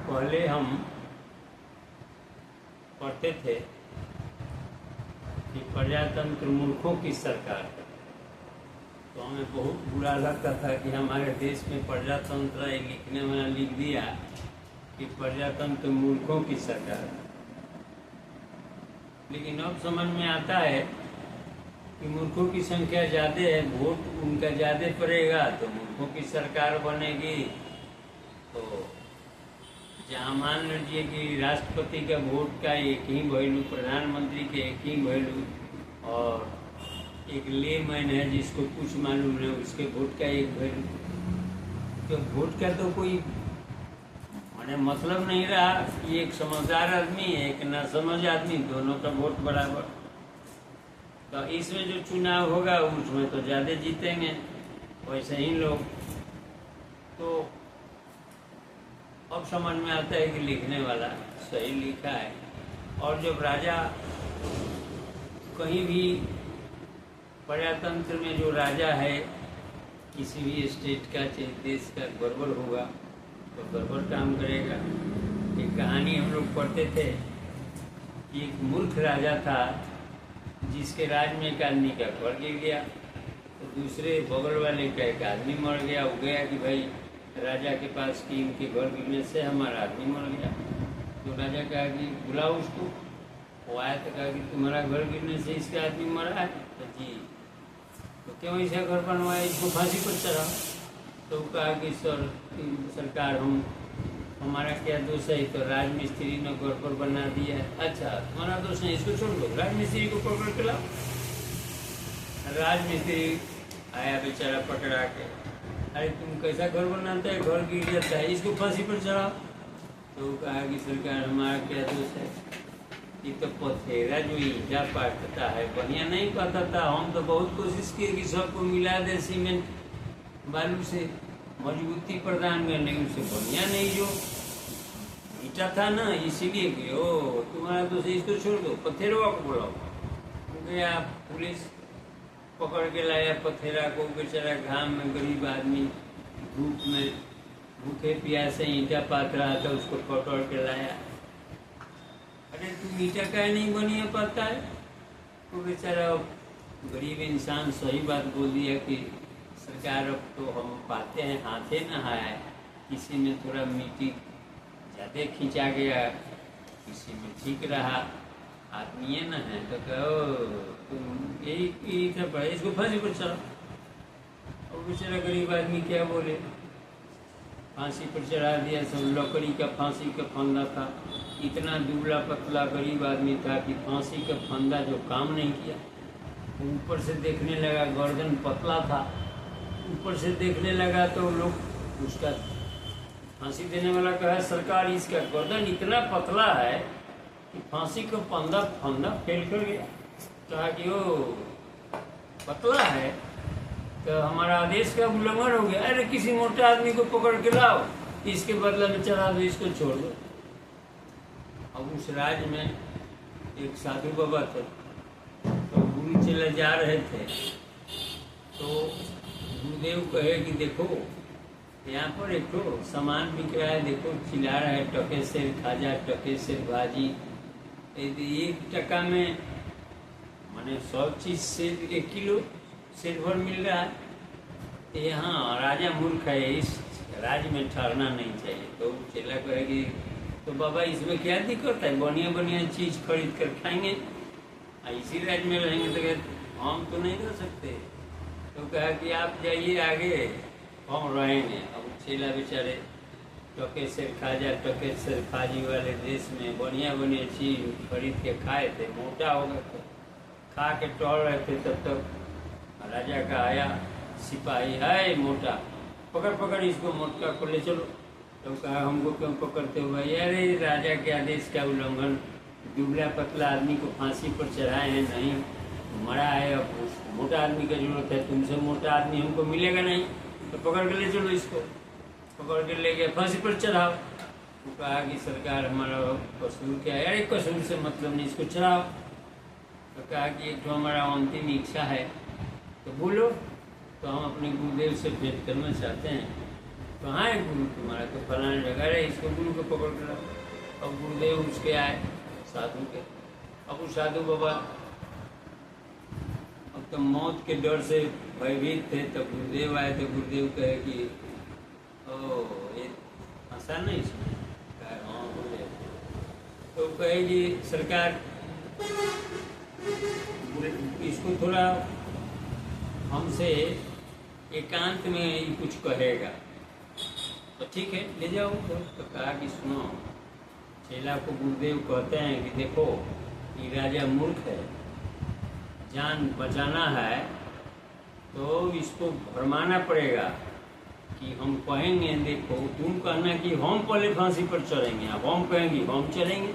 पहले हम पढ़ते थे कि प्रजातंत्र मूर्खों की सरकार है, तो हमें बहुत बुरा लगता था कि हमारे देश में प्रजातंत्र लिखने वाला लिख दिया कि प्रजातंत्र मूर्खों की सरकार है। लेकिन अब समझ में आता है कि मूर्खों की संख्या ज़्यादा है, वोट उनका ज़्यादा पड़ेगा तो मूर्खों की सरकार बनेगी। तो जहाँ मान लीजिए कि राष्ट्रपति का वोट का एक ही वैल्यू, प्रधानमंत्री के एक ही वैल्यू, और एक लेमैन है जिसको कुछ मालूम है उसके वोट का एक वैल्यू, तो वोट का तो कोई मैंने मतलब नहीं रहा कि एक समझदार आदमी है एक नासमझ आदमी, दोनों का वोट बराबर। तो इसमें जो चुनाव होगा उसमें तो ज़्यादा जीतेंगे वैसे ही लोग। तो अब समझ में आता है कि लिखने वाला सही लिखा है। और जब राजा कहीं भी प्रजातंत्र में जो राजा है किसी भी स्टेट का चाहे देश का गड़बड़ होगा तो गड़बड़ काम करेगा। एक कहानी हम लोग पढ़ते थे कि एक मूर्ख राजा था जिसके राज में एक आदमी का घर गिर गया, तो दूसरे बगल वाले का एक आदमी मर गया। वो गया कि भाई राजा के पास कि इनके घर गिरने से हमारा आदमी मर गया। तो राजा कहा कि बुलाओ उसको। वो आया तो कहा कि तुम्हारा घर गिरने से इसका आदमी मरा है? तो जी। तो क्यों ऐसा घर बनवाया, इसको फांसी पर चढ़ाओ। तो कहा कि सरकार हमारा क्या दोष है, तो राजमिस्त्री ने घर पर बना दिया है। अच्छा तुम्हारा दोष नहीं, इसको छोड़ दो, राजमिस्त्री को पकड़ के लाओ। राजमिस्त्री आया बेचारा पकड़ा के, अरे तुम कैसा घर बनाता है, घर गिर जाता है, इसको फांसी पर चढ़ाओ। तो कहा कि सरकार हमारा क्या दोष है, ये तो पथेरा जो ईटा पाटता है बढ़िया नहीं पाता था। हम तो बहुत कोशिश किए कि सबको मिला दे सीमेंट बालू से मजबूती प्रदान करने, उसे बढ़िया नहीं जो ईटा था ना, इसीलिए कि ओ तुम्हारा दोष, इसको छोड़ दो, पथेरवा को बुलाओ। गया पुलिस पकड़ के लाया पथेरा को, बेचारा घाम में गरीब आदमी धूप में भूखे प्यासे ईटा पात रहा था, उसको पकड़ के लाया। अरे तुम ईटा का नहीं बनिया पाता है? तो बेचारा गरीब इंसान सही बात बोल दिया कि सरकार अब तो हम पाते हैं हाथे न आए, किसी में थोड़ा मिट्टी ज़्यादा खींचा गया, किसी में ठीक रहा, आदमी है न है। तो कहो तुम यही था पड़ा, इसको फांसी पर चढ़ाओ। और बेचारा गरीब आदमी क्या बोले, फांसी पर चढ़ा दिया। सब लकड़ी का फांसी का फंदा था, इतना दुबला पतला गरीब आदमी था कि फांसी का फंदा जो काम नहीं किया। ऊपर से देखने लगा, गर्दन पतला था, ऊपर से देखने लगा तो लोग उसका फांसी देने वाला कहा सरकार इसका गर्दन इतना पतला है कि फांसी का फंदा फेल कर गया। कहा कि वो पतला है तो हमारा आदेश का उल्लंघन हो गया। अरे किसी मोटे आदमी को पकड़ के लाओ, इसके बदले में चढ़ा दो, इसको छोड़ दो। अब उस राज्य में एक साधु बाबा थे, तो गुरु चले जा रहे थे, तो गुरुदेव कहे कि देखो यहाँ पर एक तो सामान बिक रहा है, देखो चिल्ला रहा है टके से खाजा, टके से भाजी, 1 टका में माने 100 चीज से 1 किलो सिल्वर मिल रहा है। यहाँ राजा मूर्ख है, इस राज्य में ठहरना नहीं चाहिए। तो चेला कहेगी तो बाबा इसमें क्या दिक्कत है, बढ़िया बढ़िया चीज खरीद कर खाएंगे, इसी राज्य में रहेंगे। तो कहते हम तो नहीं रह सकते। तो कहा कि आप जाइए आगे, हम रहेंगे। अब चेला बेचारे टके से खाजा, टके से खाजी वाले देश में बढ़िया बढ़िया चीज खरीद के खाए थे, मोटा हो गए थे, खा के टहल रहे थे। तब तक राजा का आया सिपाही, है मोटा, पकड़ पकड़ इसको मोटका को ले चलो। तो कहा हमको क्यों पकड़ते हो भाई? अरे राजा के आदेश का उल्लंघन, दुबला पतला आदमी को फांसी पर चढ़ाए हैं, नहीं मरा है, अब मोटा आदमी का जरूरत है, तुमसे मोटा आदमी हमको मिलेगा नहीं, तो पकड़ के ले चलो इसको। पकड़ के ले गए, फांसी पर चढ़ाओ। तो कहा कि सरकार हमारा कसूर क्या है? अरे कसूर से मतलब नहीं, इसको चढ़ाओ। तो कहा कि एक तो हमारा अंतिम इच्छा है, तो बोलो। तो हम अपने गुरुदेव से भेंट करना चाहते हैं। कहाँ है गुरु तुम्हारा? तो फलाने जगह रहे, इसको गुरु को पकड़ कर लाओ। अब गुरुदेव उसके आए साधु के। अब वो साधु बाबा अब तो मौत के डर से भयभीत थे, तब गुरुदेव आए तो गुरुदेव कहे कि ओ ये आसान नहीं इसमें। हाँ बोले तो कहे कि सरकार इसको थोड़ा हमसे एकांत में ही कुछ कहेगा। तो ठीक है ले जाओ। तो कहा कि सुनो, चेला को गुरुदेव कहते हैं कि देखो ये राजा मूर्ख है, जान बचाना है तो इसको भरमाना पड़ेगा कि हम कहेंगे देखो तुम कहना कि हम पहले फांसी पर चढ़ेंगे, अब हम कहेंगे हम चलेंगे।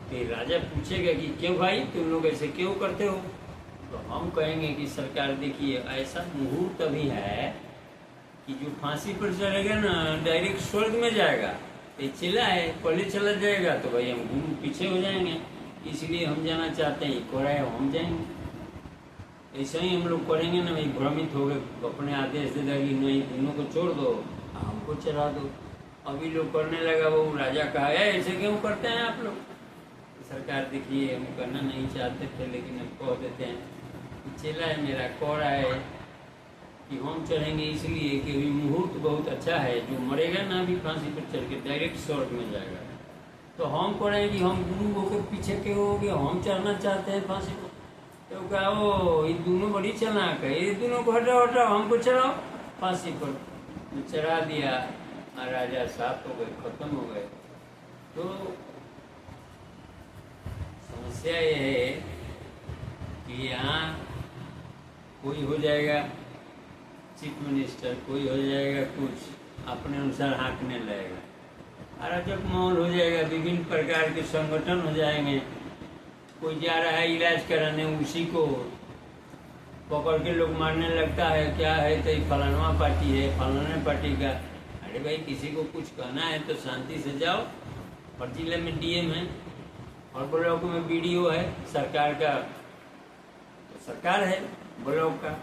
तो राजा पूछेगा कि क्यों भाई तुम लोग ऐसे क्यों करते हो? तो हम कहेंगे कि सरकार देखिए ऐसा मुहूर्त अभी है कि जो फांसी पर चढ़ेगा ना डायरेक्ट स्वर्ग में जाएगा। ये चिल्ला है पहले चला जाएगा तो भाई हम गुरु पीछे हो जाएंगे, इसलिए हम जाना चाहते हैं, कोरा है हम जाएंगे। ऐसा ही हम लोग करेंगे ना, भाई भ्रमित हो गए, अपने आदेश दे देगा कि नहीं दोनों को छोड़ दो हमको चला दो। अभी लोग करने लगा, वो राजा कहा ऐसे क्यों करते हैं आप लोग? सरकार देखिए हम करना नहीं चाहते थे लेकिन हम कह देते हैं, चिल्ला है मेरा कोरा है कि हम चढ़ेंगे इसलिए कि अभी मुहूर्त बहुत अच्छा है, जो मरेगा ना अभी फांसी पर चढ़ के डायरेक्ट स्वर्ग में जाएगा। तो हम करें कि हम गुरु होकर पीछे के हो गए, हम चढ़ना चाहते हैं फांसी पर। तो कहा ओ ये दोनों बड़ी चालाक है, ये दोनों को हटाओ हटाओ हमको चढ़ाओ फांसी पर। चढ़ा दिया, राजा साफ हो गए, खत्म हो गए। तो समस्या ये है कि यहाँ कोई हो जाएगा चीफ मिनिस्टर, कोई हो जाएगा कुछ अपने अनुसार हाँकने लगेगा, अराजक माहौल हो जाएगा, विभिन्न प्रकार के संगठन हो जाएंगे। कोई जा रहा है इलाज कराने, उसी को पकड़ के लोग मारने लगता है, क्या है तो फलाना पार्टी है, फलाना पार्टी का। अरे भाई किसी को कुछ कहना है तो शांति से जाओ। और जिले में डीएम है और ब्लॉक में बीडीओ है, सरकार का तो सरकार है, ब्लॉक का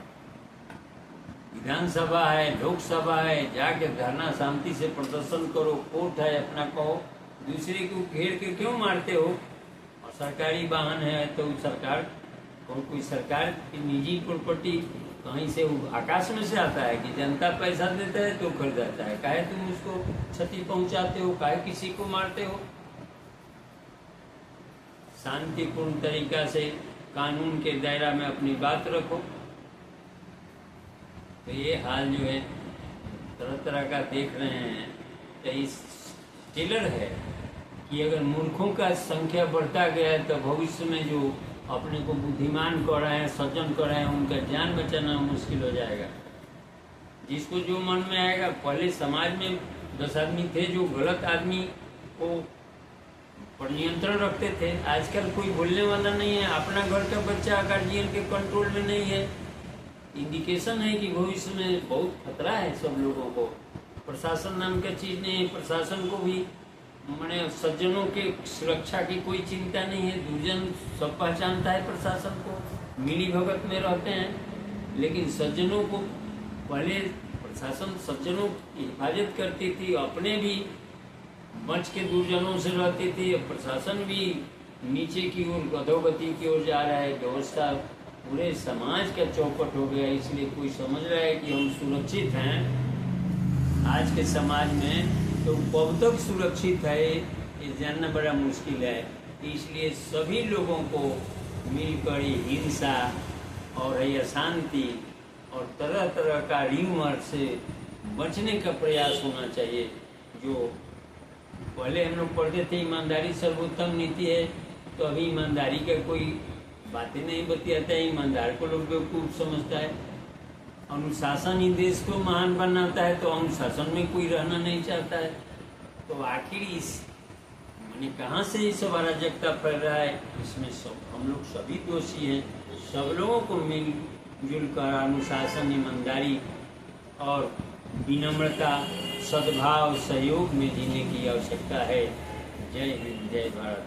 विधानसभा है, लोकसभा है, जाके धरना शांति से प्रदर्शन करो, कोर्ट है अपना कहो, दूसरे को घेर के क्यों मारते हो? और सरकारी वाहन है तो सरकार कोई सरकार की निजी प्रॉपर्टी कहीं से आकाश में से आता है कि जनता पैसा देता है तो खरीदाता है, काहे तुम उसको क्षति पहुंचाते हो, काहे किसी को मारते हो? शांतिपूर्ण तरीका से कानून के दायरा में अपनी बात रखो। तो ये हाल जो है तरह तरह का देख रहे हैं। तो इस टेलर है कि अगर मूर्खों का संख्या बढ़ता गया है तो भविष्य में जो अपने को बुद्धिमान कर रहे हैं, सज्जन कर रहे हैं, उनका जान बचाना मुश्किल हो जाएगा। जिसको जो मन में आएगा, पहले समाज में 10 आदमी थे जो गलत आदमी को पर नियंत्रण रखते थे, आजकल कोई बोलने वाला नहीं है। अपना घर का बच्चा गार्जियन के कंट्रोल में नहीं है, इंडिकेशन है कि भविष्य में बहुत खतरा है सब लोगों को। प्रशासन नाम का चीज नहीं है, प्रशासन को भी मैंने सज्जनों के सुरक्षा की कोई चिंता नहीं है। दुर्जन सब पहचानता है प्रशासन को, मिली भगत में रहते हैं, लेकिन सज्जनों को पहले प्रशासन सज्जनों की हिफाजत करती थी, अपने भी बच के दुर्जनों से रहती थी। अब प्रशासन भी नीचे की ओर अधोगति की ओर जा रहा है, व्यवस्था पूरे समाज का चौपट हो गया। इसलिए कोई समझ रहा है कि हम सुरक्षित हैं आज के समाज में, तो कब तक सुरक्षित है ये जानना बड़ा मुश्किल है। इसलिए सभी लोगों को मिलकर हिंसा और अशांति और तरह तरह का र्यूमर से बचने का प्रयास होना चाहिए। जो पहले हम लोग पढ़ते थे ईमानदारी सर्वोत्तम नीति है, तो अभी ईमानदारी का कोई बातें नहीं बतियाता है, ईमानदार को लोग बेवकूफ समझता है। अनुशासन ही देश को महान बनाता है, तो अनुशासन में कोई रहना नहीं चाहता है। तो आखिर इस मैंने कहाँ से ये सब अराजकता फैल रहा है? इसमें सब हम लोग सभी दोषी हैं। सब लोगों को मिलजुल कर अनुशासन, ईमानदारी और विनम्रता, सद्भाव, सहयोग में जीने की आवश्यकता है। जय हिंद, जय भारत।